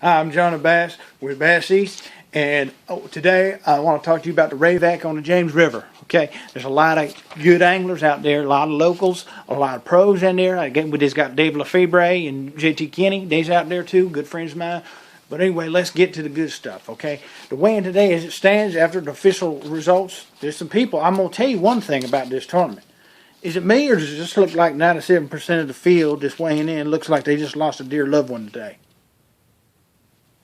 Hi, I'm John Bass with Bass East, and today I want to talk to you about the Rayovac on the James River. Okay, there's a lot of good anglers out there, a lot of locals, a lot of pros in there. We just got Dave Lefebvre and JT Kenny. They's out there too, good friends of mine. But anyway, let's get to the good stuff, okay? The weigh-in today, as it stands after the official results, there's some people. I'm going to tell you one thing about this tournament. Is it me, or does it just look like 97% of the field just weighing in looks like they just lost a dear loved one today?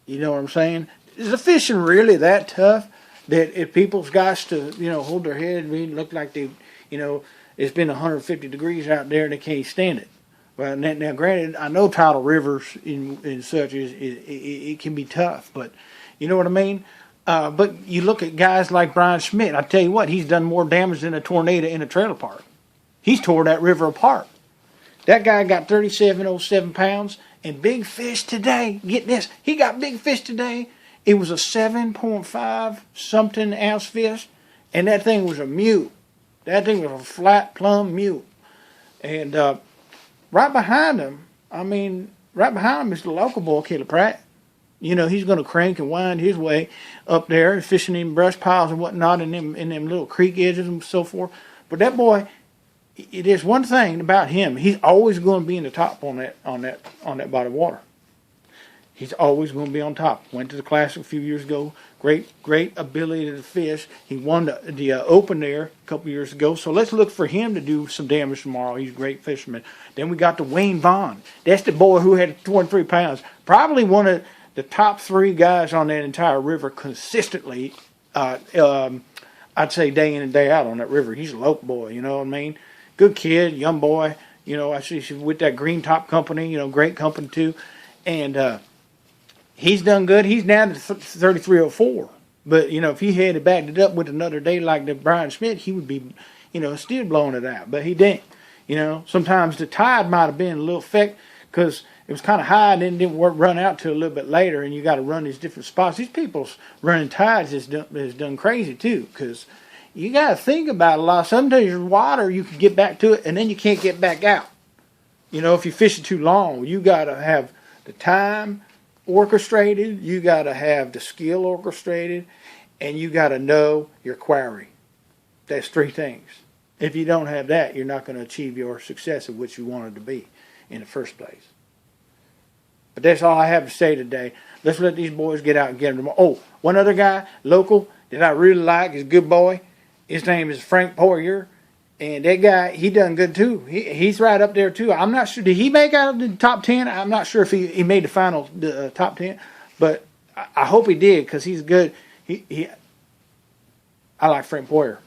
You know what I'm saying? Is the fishing really that tough that if people's got to, hold their head and look like they, it's been 150 degrees out there and they can't stand it? Well, now granted, I know tidal rivers and such it can be tough, but you know what I mean? But you look at guys like Brian Schmidt. I tell you what, he's done more damage than a tornado in a trailer park. He's tore that river apart. That guy got 3707 pounds and big fish today. Get this, he got big fish today. It was a 7.5 something ounce fish, and that thing was a mute. That thing was a flat plumb mute. And right behind him is the local boy, Caleb Pratt. He's going to crank and wind his way up there, fishing in brush piles and whatnot, in them little creek edges and so forth. But that boy, it is one thing about him. He's always going to be in the top on that body of water. He's always going to be on top. Went to the Classic a few years ago. Great ability to fish. He won the Open there a couple years ago. So let's look for him to do some damage tomorrow. He's a great fisherman. Then we got the Wayne Vaughn. That's the boy who had 23 pounds. Probably one of the top three guys on that entire river consistently. I'd say day in and day out on that river. He's a local boy. You know what I mean? Good kid, young boy. I see she's with that Green Top company. Great company too. And he's done good. He's down to 3304. But, if he had backed it up with another day like the Brian Schmidt, he would be, still blowing it out. But he didn't. Sometimes the tide might have been a little effect because it was kind of high and then didn't run out till a little bit later, and you got to run these different spots. These people's running tides is done crazy too, because you got to think about a lot. Sometimes your water, you can get back to it, and then you can't get back out. If you fish it too long, you got to have the time orchestrated, you got to have the skill orchestrated, and you got to know your quarry. That's three things. If you don't have that, you're not going to achieve your success of what you wanted to be in the first place. But that's all I have to say today. Let's let these boys get out and get them tomorrow. Oh, one other guy, local, that I really like, is a good boy. His name is Frank Poirier. And that guy, he done good too. He's right up there too. I'm not sure. Did he make out of the top 10? I'm not sure if he made the final top 10. But I hope he did, because he's good. I like Frank Poirier.